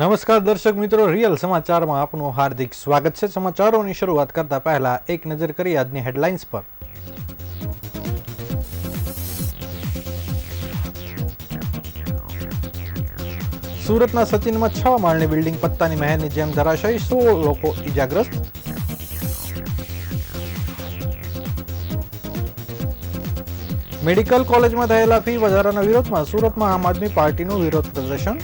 નમસ્કાર દર્શક મિત્રો, રિયલ સમાચારમાં આપનું હાર્દિક સ્વાગત છે। સમાચારોની શરૂઆત કરતા પહેલા એક નજર કરીએ આજની હેડલાઇન્સ પર। સુરતના સચિનમાં 6 માળની બિલ્ડિંગ પત્તાની મહેરની જેમ ધરાશાયી, 16 લોકો ઈજાગ્રસ્ત। મેડિકલ કોલેજમાં થયેલા ફી વધારાના વિરોધમાં સુરતમાં આમ આદમી પાર્ટીનું વિરોધ પ્રદર્શન।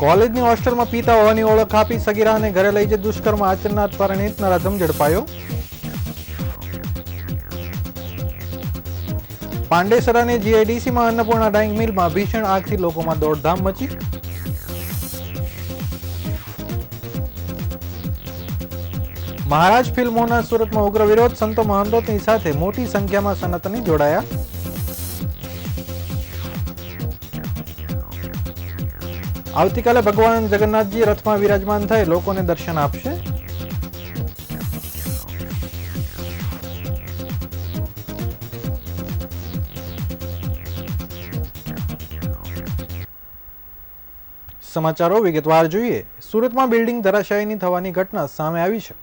કોલેજની હોસ્ટેલમાં પીતા હોવાની ઓળખ આપી સગીરાને ઘરે લઈ જઈ દુષ્કર્મ આચરનાર પરિણીત નરાધમ ઝડપાયો। પાંડેસરાની જીઆઈડીસીમાં અન્નપૂર્ણા ડાઇંગ મિલમાં ભીષણ આગથી લોકોમાં દોડધામ મચી। મહારાજ ફિલ્મોના સુરતમાં ઉગ્ર વિરોધ, સંતો મહંતોની સાથે મોટી સંખ્યામાં સનાતની જોડાયા। આવતીકાલે ભગવાન જગન્નાથજી રથમાં વિરાજમાન થઈ લોકોને દર્શન આપશે। સમાચારો વિગતવાર જોઈએ। સુરતમાં બિલ્ડિંગ ધરાશાયીની થવાની ઘટના સામે આવી છે।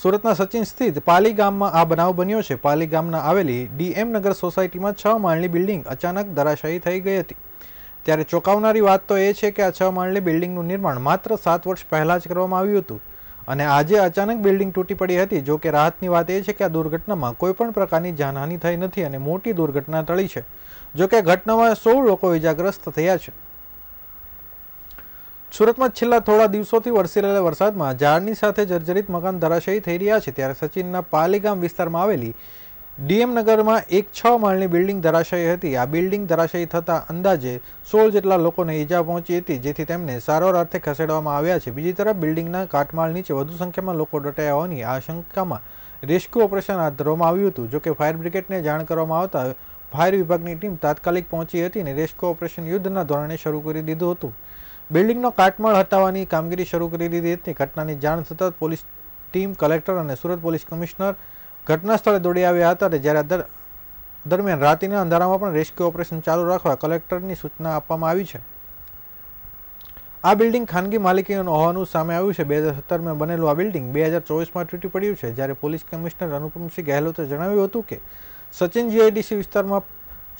સુરતના સચિન સ્થિત પાલી ગામમાં આ બનાવ બન્યો છે। પાલી ગામના આવેલી ડીએમ નગર સોસાયટીમાં 6 માળની બિલ્ડિંગ અચાનક ધરાશાયી થઈ ગઈ હતી। ત્યારે ચોંકાવનારી વાત તો એ છે કે આ 6 માળની બિલ્ડિંગનું નિર્માણ માત્ર 7 વર્ષ પહેલા જ કરવામાં આવ્યું હતું અને આજે અચાનક બિલ્ડિંગ તૂટી પડી હતી। જો કે રાહતની વાત એ છે કે આ દુર્ઘટનામાં કોઈ પણ પ્રકારની જાનહાનિ થઈ નથી અને મોટી દુર્ઘટના ટળી છે। જો કે ઘટનામાં 16 લોકો ઇજાગ્રસ્ત થયા છે। સુરતમાં છેલ્લા થોડા દિવસોથી વરસી રહેલા વરસાદમાં ઝાડની સાથે જર્જરિત મકાન ધરાશાયી થઈ રહ્યા છે। ત્યારે સચિનના પાલીગામ વિસ્તારમાં આવેલી ડીએમ નગરમાં એક 6 માળની બિલ્ડિંગ ધરાશાયી હતી। આ બિલ્ડિંગ ધરાશાયી થતાં અંદાજે 16 જેટલા લોકોને ઈજા પહોંચી હતી, જેથી તેમને સારવાર અર્થે ખસેડવામાં આવ્યા છે। બીજી તરફ બિલ્ડિંગના કાટમાળ નીચે વધુ સંખ્યામાં લોકો દટાયા હોવાની આશંકામાં રેસ્ક્યુ ઓપરેશન હાથ ધરવામાં આવ્યું હતું। જોકે ફાયર બ્રિગેડને જાણ કરવામાં આવતા ફાયર વિભાગની ટીમ તાત્કાલિક પહોંચી હતી અને રેસ્ક્યુ ઓપરેશન યુદ્ધના ધોરણે શરૂ કરી દીધું હતું। બિલ્ડિંગનો કાટમાળ હટાવવાની કામગીરી શરૂ કરી દીધી હતી। ઘટનાની જાણ થતાં પોલીસ ટીમ, કલેક્ટર અને સુરત પોલીસ કમિશનર ઘટના સ્થળે દોડી આવ્યા હતા। જ્યારે દરમિયાન રાત્રિના અંધારામાં પણ રેસ્ક્યુ ઓપરેશન ચાલુ રાખવા કલેક્ટરની સૂચના આપવામાં આવી છે। આ બિલ્ડિંગ ખાનગી માલિકીનું હોવાનું સામે આવ્યું છે। 2017માં બનેલું આ બિલ્ડિંગ 2024માં તૂટી પડ્યું છે। જ્યારે પોલીસ કમિશનર અનુપમસિંહ ગહેલોતે જણાવ્યું હતું કે સચિન જીઆઈડીસી વિસ્તારમાં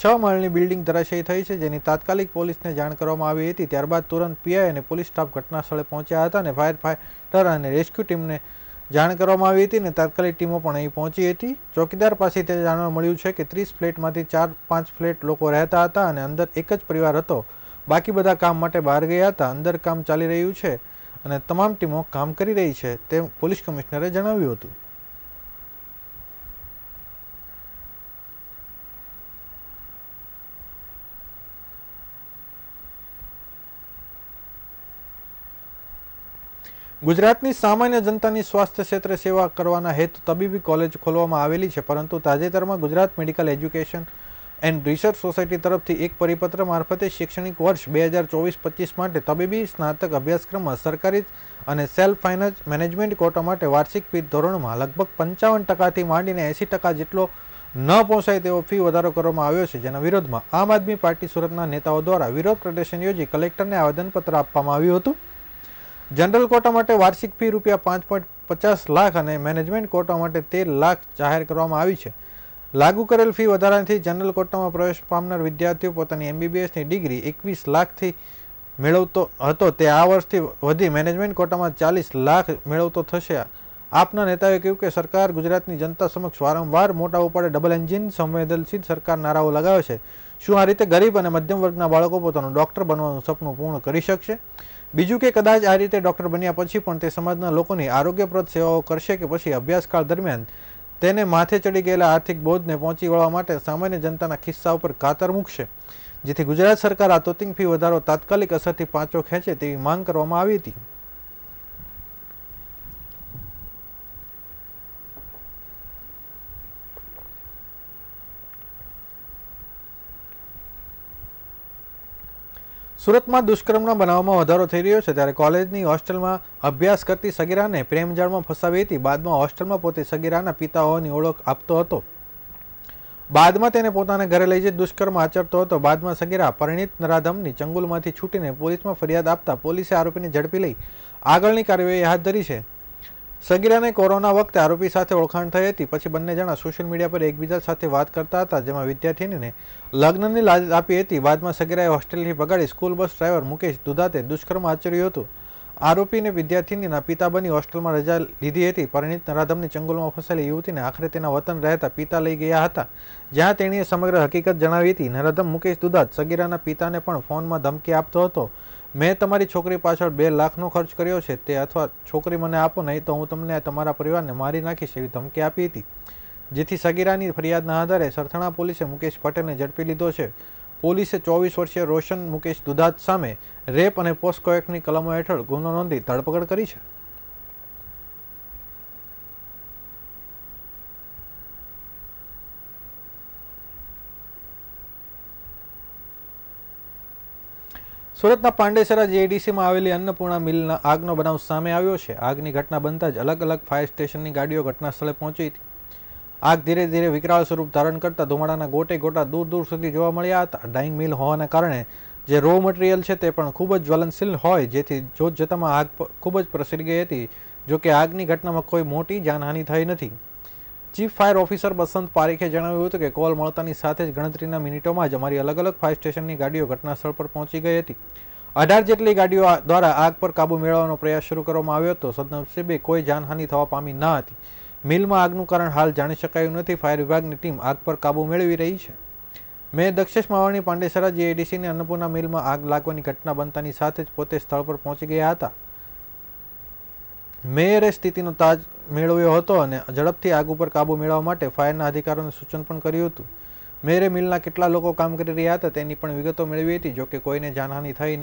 6 માળની બિલ્ડિંગ ધરાશાયી થઈ છે, જેની તાત્કાલિક પોલીસને જાણ કરવામાં આવી હતી। ત્યારબાદ તુરંત પીઆઈ અને પોલીસ સ્ટાફ ઘટના સ્થળે પહોંચ્યા હતા અને ફાયર ફાઈટર અને રેસ્ક્યુ ટીમને જાણ કરવામાં આવી હતી અને તાત્કાલિક ટીમો પણ અહીં પહોંચી હતી। ચોકીદાર પાસેથી જાણવા મળ્યું છે કે 30 ફ્લેટમાંથી 4-5 ફ્લેટ લોકો રહેતા હતા અને અંદર એક જ પરિવાર હતો। બાકી બધા કામ માટે બહાર ગયા હતા। અંદર કામ ચાલી રહ્યું છે અને તમામ ટીમો કામ કરી રહી છે, તેમ પોલીસ કમિશનરે જણાવ્યું હતું। ગુજરાતની સામાન્ય જનતાની સ્વાસ્થ્ય ક્ષેત્રે સેવા કરવાના હેતુ તબીબી કોલેજ ખોલવામાં આવેલી છે, પરંતુ તાજેતરમાં Gujarat medical education and research society તરફથી એક પરિપત્ર મારફતે શૈક્ષણિક વર્ષ 2024-25 માટે તબીબી સ્નાતક અભ્યાસક્રમમાં સરકારી અને સેલ્ફ ફાઇનાન્સ મેનેજમેન્ટ કોટા માટે વાર્ષિક ફી ધોરણમાં લગભગ 55%થી માંડીને 80% જેટલો ન પહોંચાય તેવો ફી વધારો કરવામાં આવ્યો છે, જેના વિરોધમાં આમ આદમી પાર્ટી સુરતના નેતાઓ દ્વારા વિરોધ પ્રદર્શન યોજી કલેક્ટરને આવેદનપત્ર આપવામાં આવ્યું હતું। જનરલ કોટા માટે વાર્ષિક ફી ₹5.50 લાખ અને મેનેજમેન્ટ કોટા માટે 13 લાખ જાહેર કરવામાં આવી છે। લાગુ કરેલ ફી વધારાથી જનરલ કોટામાં પ્રવેશ પામનાર વિદ્યાર્થીઓ પોતાની એમબીબીએસની ડિગ્રી 21 લાખથી મેળવતો હતો તે આ વર્ષથી વધી મેનેજમેન્ટ કોટામાં 40 લાખ મેળવતો થશે। આપના નેતાએ કહ્યું કે સરકાર ગુજરાતની જનતા સમક્ષ વારંવાર મોટા ઉપાડે ડબલ એન્જિન સંવેદનશીલ સરકાર નારાઓ લગાવે છે। શું આ રીતે ગરીબ અને મધ્યમ વર્ગના બાળકો પોતાનું ડોક્ટર બનવાનું સપનું પૂર્ણ કરી શકશે? બીજું કે કદાચ આ રીતે ડોક્ટર બન્યા પછી પણ તે સમાજના લોકોની આરોગ્યપ્રદ સેવાઓ કરશે કે પછી અભ્યાસકાળ દરમિયાન તેને માથે ચડી ગયેલા આર્થિક બોજને પહોંચી વળવા માટે સામાન્ય જનતાના ખિસ્સા ઉપર કાતર મૂકશે, જેથી ગુજરાત સરકાર આ તોતિંગ ફી વધારો તાત્કાલિક અસરથી પાંચો ખેંચે તેવી માંગ કરવામાં આવી હતી। સુરતમાં દુષ્કર્મના બનાવમાં વધારો થઈ રહ્યો છે। ત્યારે કોલેજની હોસ્ટેલમાં અભ્યાસ કરતી સગીરાને પ્રેમજાળમાં ફસાવી હતી। બાદમાં હોસ્ટેલમાં પોતે સગીરાના પિતા હોવાની ઓળખ આપતો હતો બાદમાં તેને પોતાના ઘરે લઈ જઈ દુષ્કર્મ આચરતો હતો. બાદમાં સગીરા પરિણીત નરાધમની ચંગુલમાંથી છૂટીને પોલીસમાં ફરિયાદ આપતા પોલીસે આરોપીને ઝડપી લઈ આગળની કાર્યવાહી હાથ ધરી છે. સગીરાને કોરોના વખતે આરોપી સાથે ઓળખાણ થઈ હતી. પછી બંને જણા સોશિયલ મીડિયા પર એકબીજા સાથે વાત કરતા હતા, જેમાં વિદ્યાર્થીનીને લગ્નની લાલચ આપી હતી. બાદમાં સગીરાએ હોસ્ટેલથી ભગાડી સ્કૂલ બસ ડ્રાઈવર મુકેશ દુધાતે દુષ્કર્મ આચર્યું હતું. આરોપીને વિદ્યાર્થીનીના પિતા બની હોસ્ટેલમાં રજા લીધી હતી. પરિણીત નરાધમની ચંગુલમાં ફસાયેલી યુવતીને આખરે તેના વતન રહેતા પિતા લઈ ગયા હતા, જ્યાં તેણીએ સમગ્ર હકીકત જણાવી હતી. નરાધમ મુકેશ દુધાત સગીરાના પિતાને પણ ફોનમાં ધમકી આપતો હતો. મેં તમારી છોકરી પાછળ 2 લાખનો ખર્ચ કર્યો છે, તે અથવા છોકરી મને આપો, નહીં તો હું તમને તમારા પરિવારને મારી નાખીશ એવી ધમકી આપી હતી. જેથી સગીરાની ફરિયાદના આધારે સરથાણા પોલીસે મુકેશ પટેલને ઝડપી લીધો છે. પોલીસે 24 વર્ષીય રોશન મુકેશ દુધાત સામે રેપ અને પોસ્કો એક્ટની કલમો હેઠળ ગુનો નોંધી ધરપકડ કરી છે. સુરતના પાંડેસરા જીઆઈડીસીમાં આવેલી અન્નપૂર્ણા મિલના આગનો બનાવ સામે આવ્યો છે. આગની ઘટના બનતા જ અલગ અલગ ફાયર સ્ટેશનની ગાડીઓ ઘટના સ્થળે પહોંચી હતી. આગ ધીરે ધીરે વિકરાળ સ્વરૂપ ધારણ કરતા ધુમાડાના ગોટે ગોટા દૂર દૂર સુધી જોવા મળ્યા હતા. ડાઇંગ મિલ હોવાના કારણે જે રો મટીરિયલ છે તે પણ ખૂબ જ જ્વલનશીલ હોય, જેથી જોત જતામાં આગ ખૂબ જ પ્રસરી ગઈ હતી. જોકે આગની ઘટનામાં કોઈ મોટી જાનહાનિ થઈ નથી. ચીફ ફાયર ઓફિસર બસંત પારીખે જણાવ્યું હતું કે કોલ મળતાની સાથે જ ગણતરીના મિનિટોમાં જ અમારી અલગ અલગ ફાયર સ્ટેશનની ગાડીઓ ઘટના સ્થળ પર પહોંચી ગઈ હતી. 18 જેટલી ગાડીઓ દ્વારા આગ પર કાબુ મેળવવાનો પ્રયાસ શરૂ કરવામાં આવ્યો હતો. સદનસીબે કોઈ જાનહાનિ થવા પામી ન હતી. મિલમાં આગનું કારણ હાલ જાણી શકાયું નથી. ફાયર વિભાગની ટીમ આગ પર કાબુ મેળવી રહી છે. મેં દક્ષેશ માવાણી પાંડેસરા જીઆઈડીસીની અન્નપૂર્ણા મિલમાં આગ લાગવાની ઘટના બનતાની સાથે જ પોતે સ્થળ પર પહોંચી ગયા હતા. મેયરે સ્થિતિનો તાજ મેળવ્યો હતો અને ઝડપથી આગ ઉપર કાબુ મેળવવા માટે ફાયરના અધિકારીઓને સૂચન પણ કર્યું હતું. મેયરે મિલના કેટલા લોકો કામ કરી રહ્યા હતા તેની પણ વિગતો મેળવી હતી. જોકે કોઈને જાનહાનિ થઈ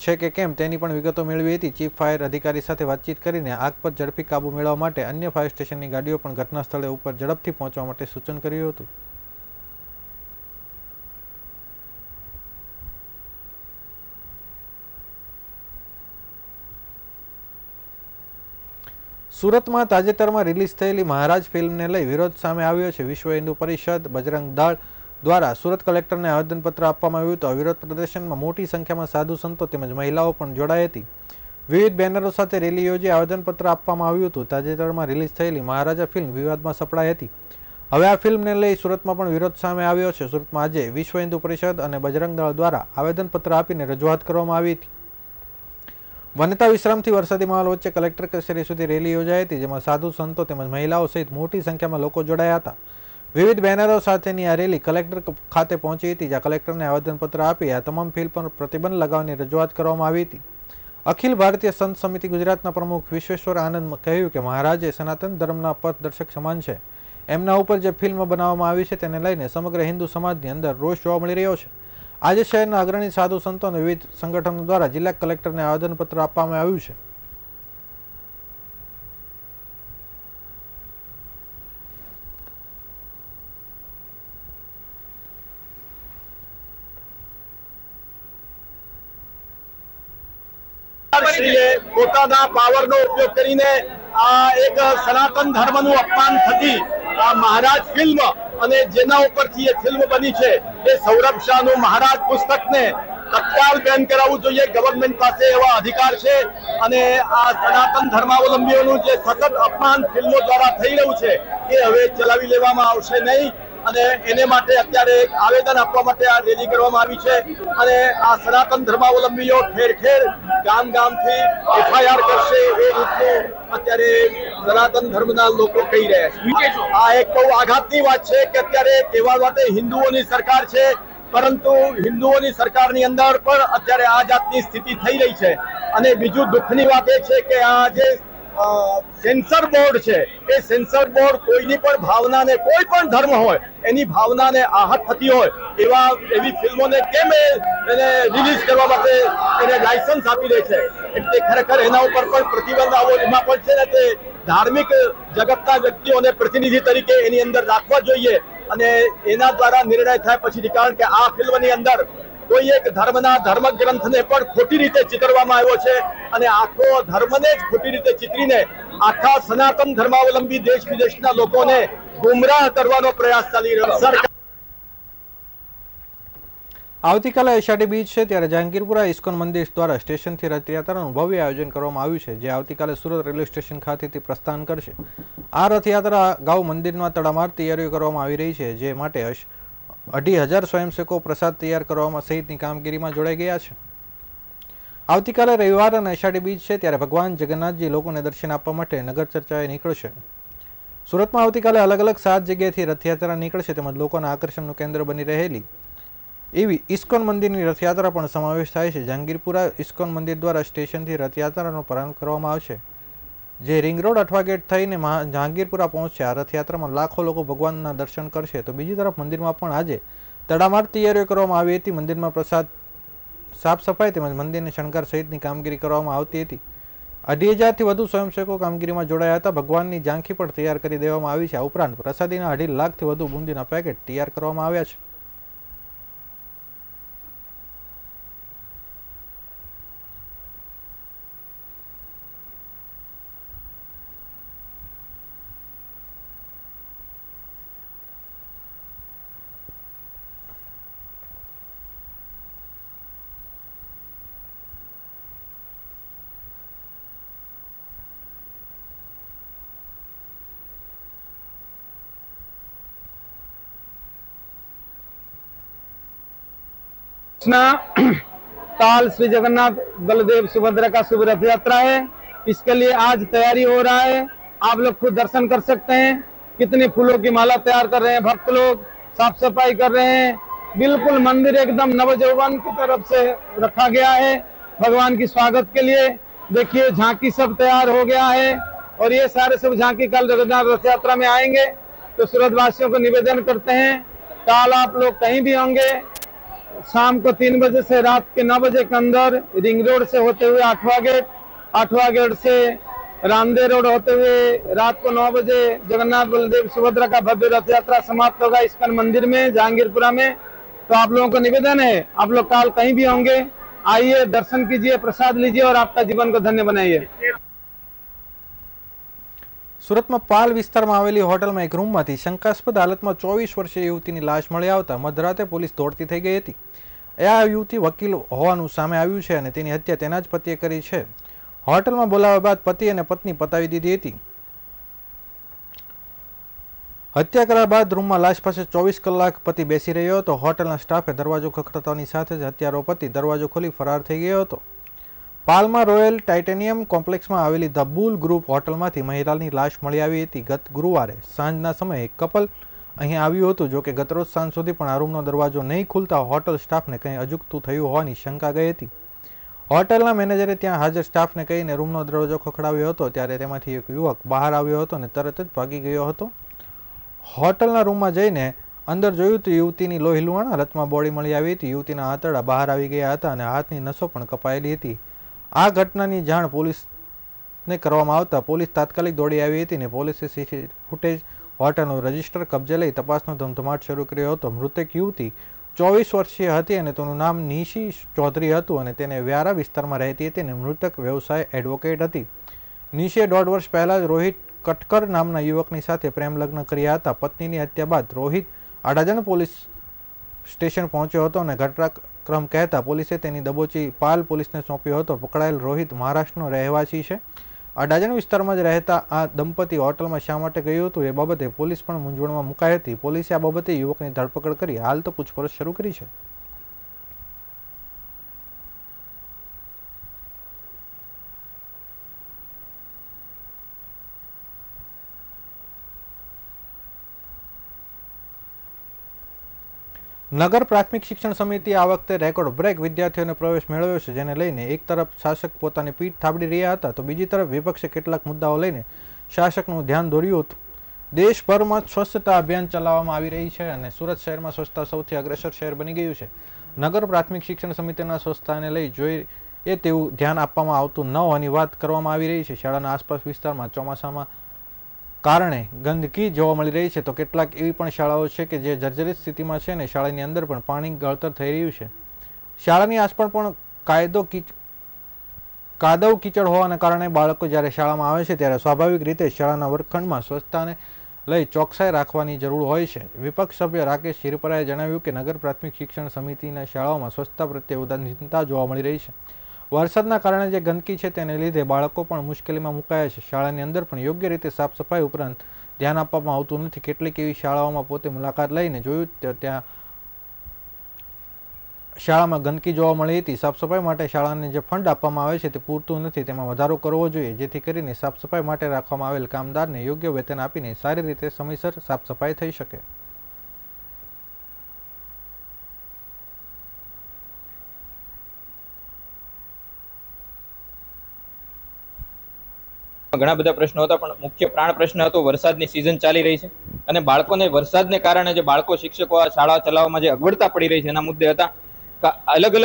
છે કે કેમ તેની પણ વિગતો મેળવી હતી. ચીફ ફાયર અધિકારી સાથે વાતચીત કરીને આગ પર ઝડપી કાબુ મેળવવા માટે અન્ય ફાયર સ્ટેશનની ગાડીઓ પણ ઘટના સ્થળે ઉપર ઝડપથી પહોંચવા માટે સૂચન કર્યું હતું. સુરતમાં તાજેતરમાં રિલીઝ થયેલી મહારાજ ફિલ્મને લઈ વિરોધ સામે આવ્યો છે. વિશ્વ હિન્દુ પરિષદ, બજરંગ દળ દ્વારા સુરત કલેક્ટરને આવેદનપત્ર આપવામાં આવ્યું હતું. વિરોધ પ્રદર્શનમાં મોટી સંખ્યામાં સાધુ સંતો તેમજ મહિલાઓ પણ જોડાઈ હતી. વિવિધ બેનરો સાથે રેલી યોજી આવેદનપત્ર આપવામાં આવ્યું હતું. તાજેતરમાં રિલીઝ થયેલી મહારાજા ફિલ્મ વિવાદમાં સપડાઈ હતી. હવે આ ફિલ્મને લઈ સુરતમાં પણ વિરોધ સામે આવ્યો છે. સુરતમાં આજે વિશ્વ હિન્દુ પરિષદ અને બજરંગ દળ દ્વારા આવેદનપત્ર આપીને રજૂઆત કરવામાં આવી હતી. વનતા વિશ્રામથી વરસાદી માહોલ વચ્ચે કલેક્ટર કચેરી સુધી રેલી યોજાઈ હતી, જેમાં સાધુ સંતો તેમજ મહિલાઓ સહિત મોટી સંખ્યામાં લોકો જોડાયા હતા. વિવિધ બેનરો સાથેની આ રેલી કલેક્ટર ખાતે પહોંચી હતી, જ્યાં કલેક્ટરને આવેદનપત્ર આપી આ તમામ ફિલ્મ પર પ્રતિબંધ લગાવવાની રજૂઆત કરવામાં આવી હતી. અખિલ ભારતીય સંત સમિતિ ગુજરાતના પ્રમુખ વિશ્વેશ્વર આનંદ કહ્યું કે મહારાજ એ સનાતન ધર્મના પથદર્શક સમાન છે. એમના ઉપર જે ફિલ્મ બનાવવામાં આવી છે તેને લઈને સમગ્ર હિન્દુ સમાજની અંદર રોષ જોવા મળી રહ્યો છે. આજે શહેરના અગ્રણી સાધુ સંતો અને વિવિધ સંગઠનો દ્વારા જિલ્લા કલેક્ટરને આવેદનપત્ર આપવામાં આવ્યું છે. પોતાના પાવરનો ઉપયોગ કરીને આ એક સનાતન ધર્મનું અપમાન થતી આ મહારાજ ફિલ્મ અને જેના ઉપરથી એ ફિલ્મ બની છે એ સૌરભ શાહનું મહારાજ પુસ્તકને તત્કાલ બેન કરાવવું જોઈએ. ગવર્મેન્ટ પાસે એવા અધિકાર છે અને આ સનાતન ધર્માવલંબીઓનું જે સતત અપમાન ફિલ્મો દ્વારા થઈ રહ્યું છે એ હવે ચલાવી લેવામાં આવશે નહીં. અને એને માટે અત્યારે એક આવેદન આપવા માટે આ રેલી કરવામાં આવી છે. અને આ સનાતન ધર્માવલંબીઓ ઠેર ઠેર ગામ ગામથી એફઆઈઆર કરશે એ રીતનું અત્યારે સનાતન ધર્મના લોકો કહી રહ્યા છે. આ એક બહુ આઘાતની વાત છે કે અત્યારે કહેવા માટે હિન્દુઓની સરકાર છે, પરંતુ હિન્દુઓની સરકારની અંદર પણ અત્યારે આ જાતની સ્થિતિ થઈ રહી છે. અને બીજું દુઃખની વાત એ છે કે આ જે સેન્સર બોર્ડ છે એ સેન્સર બોર્ડ કોઈની પણ ભાવનાને, કોઈ પણ ધર્મ હોય એની ભાવનાને આહત થતી હોય એવી ફિલ્મોને કેમ એને રિલીઝ કરવા માટે એને લાયસન્સ આપી દે છે. એટલે ખરેખર એના ઉપર પણ પ્રતિબંધ આવો એમાં પણ છે ને તે ધાર્મિક જગતના વ્યક્તિઓને પ્રતિનિધિ તરીકે એની અંદર રાખવા જોઈએ અને એના દ્વારા નિર્ણય થાય પછી. કારણ કે આ ફિલ્મની અંદર કોઈ એક ધર્મના ધર્મ ગ્રંથને પણ ખોટી રીતે ચિતરવામાં આવ્યો છે અને આખો ધર્મને જ ખોટી રીતે ચિતરીને આખા સનાતન ધર્માવલંબી દેશ વિદેશના લોકોને ગુમરાહ કરવાનો પ્રયાસ ચાલી રહ્યો છે. આવતીકાલે અષાઢી બીજ છે, ત્યારે જહાંગીરપુરા ઇસ્કોન મંદિર દ્વારા સ્ટેશનથી રથયાત્રાનું ભવ્ય આયોજન કરવામાં આવ્યું છે, જે આવતીકાલે સુરત રેલવે સ્ટેશન ખાતેથી પ્રસ્થાન કરશે. આ રથયાત્રા અગાઉ મંદિરમાં તડામાર તૈયારીઓ કરવામાં આવી રહી છે, જે માટે 2,500 સ્વયંસેવકો પ્રસાદ તૈયાર કરવામાં સહિતની કામગીરીમાં જોડાઈ ગયા છે. આવતીકાલે રવિવાર અને અષાઢી બીજ છે, ત્યારે ભગવાન જગન્નાથજી લોકોને દર્શન આપવા માટે નગર ચર્ચાએ નીકળશે. સુરતમાં આવતીકાલે અલગ અલગ 7 જગ્યાએથી રથયાત્રા નીકળશે, તેમજ લોકોના આકર્ષણનું કેન્દ્ર બની રહેલી એવી ઇસ્કોન મંદિરની રથયાત્રા પણ સમાવેશ થાય છે. જહાંગીરપુરા ઇસ્કોન મંદિર દ્વારા સ્ટેશનથી રથયાત્રાનો પ્રારંભ કરવામાં આવશે, જે રિંગ રોડ અઠવા ગેટ થઈને જહાંગીરપુરા પહોંચશે. આ રથયાત્રામાં લાખો લોકો ભગવાનના દર્શન કરશે. તો બીજી તરફ મંદિરમાં પણ આજે તડામાર તૈયારીઓ કરવામાં આવી હતી. મંદિરમાં પ્રસાદ, સાફ સફાઈ તેમજ મંદિરની શણગાર સહિતની કામગીરી કરવામાં આવતી હતી. 2,500થી વધુ સ્વયંસેવકો કામગીરીમાં જોડાયા હતા. ભગવાનની ઝાંખી પણ તૈયાર કરી દેવામાં આવી છે. આ ઉપરાંત પ્રસાદીના 2.5 લાખથી વધુ બુંદીના પેકેટ તૈયાર કરવામાં આવ્યા છે. ताल श्री जगन्नाथ बलदेव सुभद्रा का शुभ रथ यात्रा है। इसके लिए आज तैयारी हो रहा है। आप लोग खुद दर्शन कर सकते हैं कितने फूलों की माला तैयार कर रहे हैं भक्त लोग, साफ सफाई कर रहे हैं। बिल्कुल मंदिर एकदम नवजौवन की तरफ से रखा गया है भगवान की स्वागत के लिए। देखिए झांकी सब तैयार हो गया है और ये सारे सब झांकी कल जगन्नाथ रथ यात्रा में आएंगे। तो सूरत वासियों को निवेदन करते हैं, कल आप लोग कहीं भी होंगे, शाम को 3 बजे से रात के 9 बजे के अंदर रिंग रोड से होते हुए आठवा गेट से रामदेव रोड होते हुए रात को 9 बजे जगन्नाथ बलदेव सुभद्रा का भव्य रथ यात्रा समाप्त होगा इस्कॉन मंदिर में जहांगीरपुरा में। तो आप लोगों को निवेदन है, आप लोग काल कहीं भी होंगे, आइए दर्शन कीजिए, प्रसाद लीजिए और आपका जीवन को धन्य बनाइए। સુરતમાં પાલ વિસ્તારમાં આવેલી હોટલમાં એક રૂમમાંથી શંકાસ્પદ હાલતમાં 24 વર્ષીય યુવતીની લાશ મળી આવતા મધરાતે પોલીસ દોડતી થઈ ગઈ હતી. આ યુવતી વકીલ હોવાનું સામે આવ્યું છે અને તેની હત્યા તેના જ પતિએ કરી છે. હોટલમાં બોલાવ્યા બાદ પતિ અને પત્ની પતાવી દીધી હતી. હત્યા કર્યા બાદ રૂમમાં લાશ પાસે 24 કલાક પતિ બેસી રહ્યો હતો. હોટલના સ્ટાફે દરવાજો ખખડતાની સાથે જ હત્યારો પતિ દરવાજો ખોલી ફરાર થઈ ગયો હતો. પાલમાં રોયલ ટાઇટેનિયમ કોમ્પ્લેક્સમાં આવેલી ધ બુલ ગ્રુપ હોટલમાંથી મહિલાની લાશ મળી આવી હતી. ગત ગુરુવારે સાંજના સમયે એક કપલ અહીં આવ્યું હતું. જો કે ગતરોજ સાંજ સુધી પણ આ રૂમનો દરવાજો નહીં ખુલતા હોટલ સ્ટાફને કંઈ અજુગતું થયું હોવાની શંકા ગઈ હતી. હોટલના મેનેજરે ત્યાં હાજર સ્ટાફને કહીને રૂમનો દરવાજો ખખડાવ્યો હતો, ત્યારે તેમાંથી એક યુવક બહાર આવ્યો હતો અને તરત જ ભાગી ગયો હતો. હોટલના રૂમમાં જઈને અંદર જોયું તો યુવતીની લોહીલુહાણ હાલતમાં બોડી મળી આવી હતી. યુવતીના આંતરડા બહાર આવી ગયા હતા અને હાથની નસો પણ કપાયેલી હતી. આ ઘટનાની જાણ પોલીસને કરવામાં આવતા પોલીસ તાત્કાલિક દોડી આવી હતી અને પોલીસે સીસીટીવી ફૂટેજ હોટલનું રજિસ્ટર કબજે લઈ તપાસનો ધમધમાટ શરૂ કર્યો હતો. મૃતક યુવતી 24 વર્ષીય હતી અને તેનું નામ નિશી ચૌધરી હતું અને તેને વ્યારા વિસ્તારમાં રહેતી હતી અને મૃતક વ્યવસાય એડવોકેટ હતી. નિશીએ 1.5 વર્ષ પહેલા જ રોહિત કટકર નામના યુવકની સાથે પ્રેમ લગ્ન કર્યા હતા. પત્નીની હત્યા બાદ રોહિત અડાજણ પોલીસ સ્ટેશન પહોંચ્યો હતો અને ઘટનાક્રમ કહેતા પોલીસે તેની દબોચી પાલ પોલીસને સોંપ્યો હતો. પકડાયેલ રોહિત મહારાષ્ટ્રનો રહેવાસી છે. અડાજણ વિસ્તારમાં જ રહેતા આ દંપતી હોટલમાં શા માટે ગયું હતું એ બાબતે પોલીસ પણ મૂંઝવણમાં મુકાઈ હતી. પોલીસે આ બાબતે યુવકની ધરપકડ કરી હાલ તો પૂછપરછ શરૂ કરી છે. નગર પ્રાથમિક શિક્ષણ સમિતિએ આ વખતે રેકોર્ડ બ્રેક વિદ્યાર્થીઓને પ્રવેશ મેળવ્યો છે, જેને લઈને એક તરફ શાસક પોતાની પીઠ થાબડી રહ્યા હતા તો બીજી તરફ વિપક્ષે કેટલાક મુદ્દાઓ લઈને શાસકનું ધ્યાન દોર્યું હતું. દેશભરમાં સ્વચ્છતા અભિયાન ચલાવવામાં આવી રહી છે અને સુરત શહેરમાં સ્વચ્છતા સૌથી અગ્રેસર શહેર બની ગયું છે. નગર પ્રાથમિક શિક્ષણ સમિતિના સ્વચ્છતાને લઈ જોઈએ તેવું ધ્યાન આપવામાં આવતું ન હોવાની વાત કરવામાં આવી રહી છે. શાળાના આસપાસ વિસ્તારમાં ચોમાસામાં કારણે ગંદકી જોવા મળી રહી છે તો કેટલાક એવી પણ શાળાઓ છે કે જે જર્જરિત સ્થિતિમાં છે અને શાળાની અંદર પણ પાણી ગળતર થઈ રહ્યું છે. શાળાની આસપાસ પણ કાદવ કીચડ હોવાના કારણે બાળકો જ્યારે શાળામાં આવે છે ત્યારે સ્વાભાવિક રીતે શાળાના વર્ગખંડમાં સ્વચ્છતાને લઈ ચોકસાઈ રાખવાની જરૂર હોય છે. વિપક્ષ સભ્ય રાકેશ શિરપરાએ જણાવ્યું કે નગર પ્રાથમિક શિક્ષણ સમિતિના શાળાઓમાં સ્વચ્છતા પ્રત્યે ઉદાસીનતા જોવા મળી રહી છે. વરસાદના કારણે જે ગંદકી છે તેને લીધે બાળકો પણ મુશ્કેલીમાં મુકાયા છે. શાળાની અંદર પણ યોગ્ય રીતે સાફ સફાઈ ઉપરાંત ધ્યાન આપવામાં આવતું નથી. કેટલીક એવી શાળાઓમાં પોતે મુલાકાત લઈને જોયું ત્યાં શાળામાં ગંદકી જોવા મળી હતી. સાફ સફાઈ માટે શાળાને જે ફંડ આપવામાં આવે છે તે પૂરતું નથી. તેમાં વધારો કરવો જોઈએ, જેથી કરીને સાફ સફાઈ માટે રાખવામાં આવેલ કામદારને યોગ્ય વેતન આપીને સારી રીતે સમયસર સાફ સફાઈ થઈ શકે. ઘણા બધા પ્રશ્નો હતા, પણ મુખ્ય પ્રાણ પ્રશ્ન હતો વરસાદની સિઝન ચાલી રહી છે અને બાળકોને વરસાદને કારણે જે બાળકો શિક્ષકો આ શાળા ચલાવવામાં જે અગવડતા પડી રહી છે એના મુદ્દે હતા. અલગ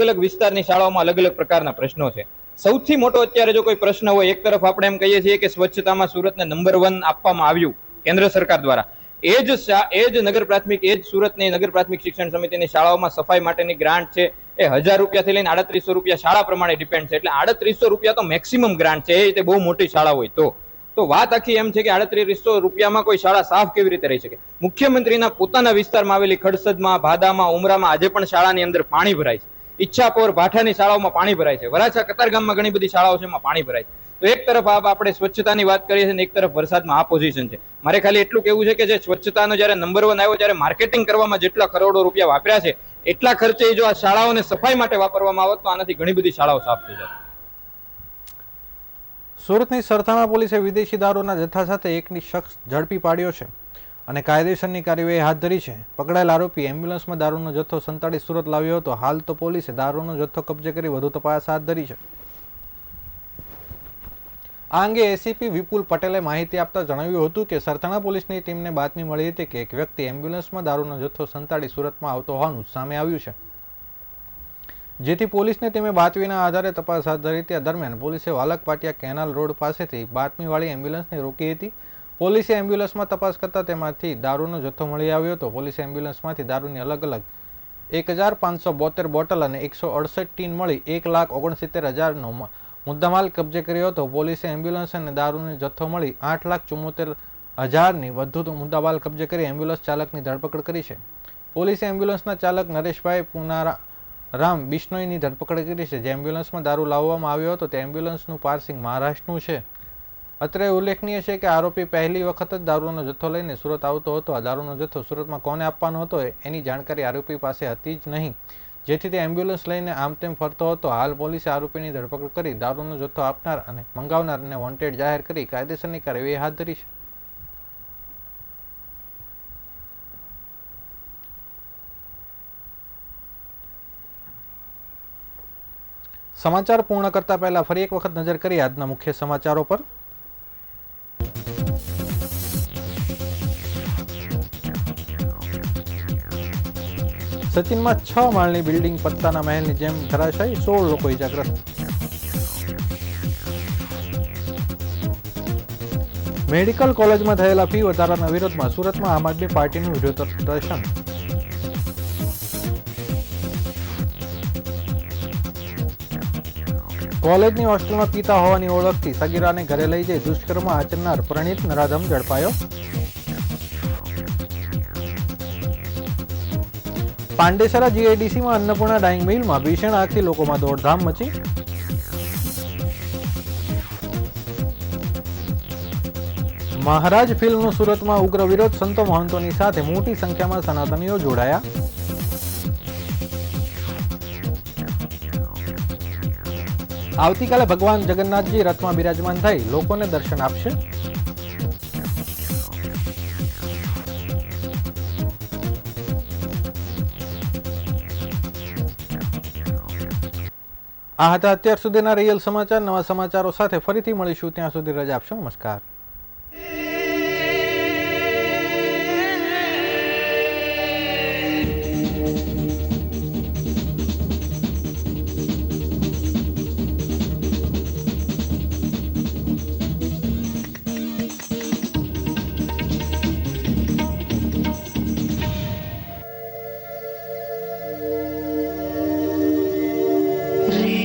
અલગ વિસ્તારની શાળાઓમાં અલગ અલગ પ્રકારના પ્રશ્નો છે. સૌથી મોટો અત્યારે જો કોઈ પ્રશ્ન હોય, એક તરફ આપણે એમ કહીએ છીએ કે સ્વચ્છતામાં સુરતને નંબર 1 આપવામાં આવ્યું કેન્દ્ર સરકાર દ્વારા, એ જ નગર પ્રાથમિક, એ જ સુરતની નગર પ્રાથમિક શિક્ષણ સમિતિની શાળાઓમાં સફાઈ માટેની ગ્રાન્ટ છે એ 1000 રૂપિયાથી લઈને 3800 રૂપિયા શાળા પ્રમાણે ડિપેન્ડ છે. એટલે 3800 રૂપિયા તો મેક્સિમમ ગ્રાન્ટ છે. એ રીતે બહુ મોટી શાળા હોય તો વાત આખી એમ છે કે 3800 રૂપિયામાં કોઈ શાળા સાફ કેવી રીતે રહી શકે? મુખ્યમંત્રીના પોતાના વિસ્તારમાં આવેલી ખડસદમાં, ભાદામાં, ઉમરામાં આજે પણ શાળાની અંદર પાણી ભરાય છે. ઈચ્છાપોર, ભાઠાની શાળાઓમાં પાણી ભરાય છે. વરાછા, કતારગામમાં ઘણી બધી શાળાઓ છે એમાં પાણી ભરાય છે. તો એક તરફ આપણે સ્વચ્છતાની વાત કરીએ છીએ અને એક તરફ વરસાદમાં આ પોઝિશન છે. મારે ખાલી એટલું કહેવું છે કે જે સ્વચ્છતાનો જ્યારે નંબર 1 આવ્યો ત્યારે માર્કેટિંગ કરવામાં જેટલા કરોડો રૂપિયા વાપર્યા છે એટલા ખર્ચે જો આ શાળાઓને સફાઈ માટે વાપરવામાં આવત તો આનાથી ઘણી બધી શાળાઓ સાફ થઈ જાય. સુરતની સરથાણા પોલીસે વિદેશી દારૂના જથ્થા સાથે એક શખ્સ ઝડપી પાડ્યો છે અને કાયદેસરની કાર્યવાહી હાથ ધરી છે. પકડાયેલ આરોપી એમ્બ્યુલન્સમાં દારૂનો જથ્થો સંતાડી સુરત લાવ્યો હતો. હાલ તો પોલીસે દારૂનો જથ્થો કબજે કરી વધુ તપાસ હાથ ધરી છે. આ અંગે એસીપી વિપુલ પટેલે માહિતી આપતા જણાવ્યું હતું કે સરથાણા પોલીસની ટીમને બાતમી મળી હતી કે એક વ્યક્તિ એમ્બ્યુલન્સમાં દારૂનો જથ્થો સંતાડી સુરતમાં આવતો હોવાનું સામે આવ્યું છે, જેથી પોલીસની ટીમે બાતમીના આધારે તપાસ હાથ ધરી. તે દરમિયાન પોલીસે વાલકપાટિયા કેનાલ રોડ પાસેથી બાતમીવાળી એમ્બ્યુલન્સને રોકી હતી. પોલીસે એમ્બ્યુલન્સમાં તપાસ કરતા તેમાંથી દારૂનો જથ્થો મળી આવ્યો હતો. પોલીસે એમ્બ્યુલન્સમાંથી દારૂની અલગ અલગ 1572 બોટલ અને 168 ટીન મળી 1,69,000નો મુદ્દામાલ કબજે કર્યો હતો. પોલીસે એમ્બ્યુલન્સ અને દારૂનો જથ્થો મળી 8,74,000ની વધુ મુદ્દામાલ કબજે કરી એમ્બ્યુલન્સ ચાલકની ધરપકડ કરી છે. પોલીસે એમ્બ્યુલન્સના ચાલક નરેશભાઈ પુનારામ બિશ્નોઈની ધરપકડ કરી છે. જે એમ્બ્યુલન્સમાં દારૂ લાવવામાં આવ્યો હતો તે એમ્બ્યુલન્સનું પાર્સિંગ મહારાષ્ટ્રનું છે. અત્રે ઉલ્લેખનીય છે કે આરોપી પહેલી વખત જ દારૂનો જથ્થો લઈને સુરત આવતો હતો. આ દારૂનો જથ્થો સુરતમાં કોને આપવાનો હતો એની જાણકારી આરોપી પાસે હતી જ નહીં, જેથી તે એમ્બ્યુલન્સ લઈને આમ તેમ ફરતો હતો. હાલ પોલીસે આરોપીની ધરપકડ કરી દારૂનો જથ્થો આપનાર અને મંગાવનારને વોન્ટેડ જાહેર કરી કાયદેસરની કાર્યવાહી હાથ ધરી છે. સમાચાર પૂર્ણ કરતા પહેલા ફરી એક વખત નજર કરી આજના મુખ્ય સમાચારો પર. સચિનમાં 6 માળની બિલ્ડિંગ પત્તાના મહેલની જેમ ધરાશાયી, 16 લોકો ઇજાગ્રસ્ત. મેડિકલ કોલેજમાં થયેલા ફી વધારાના વિરોધમાં સુરતમાં આમ આદમી પાર્ટીનું વિરોધ પ્રદર્શન. કોલેજની હોસ્ટેલમાં પીતા હોવાની ઓળખથી સગીરાને ઘરે લઈ જઈ દુષ્કર્મ આચરનાર પ્રણીત નરાધમ ઝડપાયો. પાંડેસરા જીઆઈડીસીમાં અન્નપૂર્ણા ડાઇંગ મિલમાં ભીષણ આગથી લોકોમાં દોડધામ મચી. મહારાજ ફિલ્મનો સુરતમાં ઉગ્ર વિરોધ, સંતો મહંતોની સાથે મોટી સંખ્યામાં સનાતનીઓ જોડાયા. આવતીકાલે ભગવાન જગન્નાથજી રથમાં બિરાજમાન થઈ લોકોને દર્શન આપશે. આ હતા અત્યાર સુધીના રિયલ સમાચાર. નવા સમાચારો સાથે ફરીથી મળીશું. ત્યાં સુધી રજા આપશો. નમસ્કાર. Real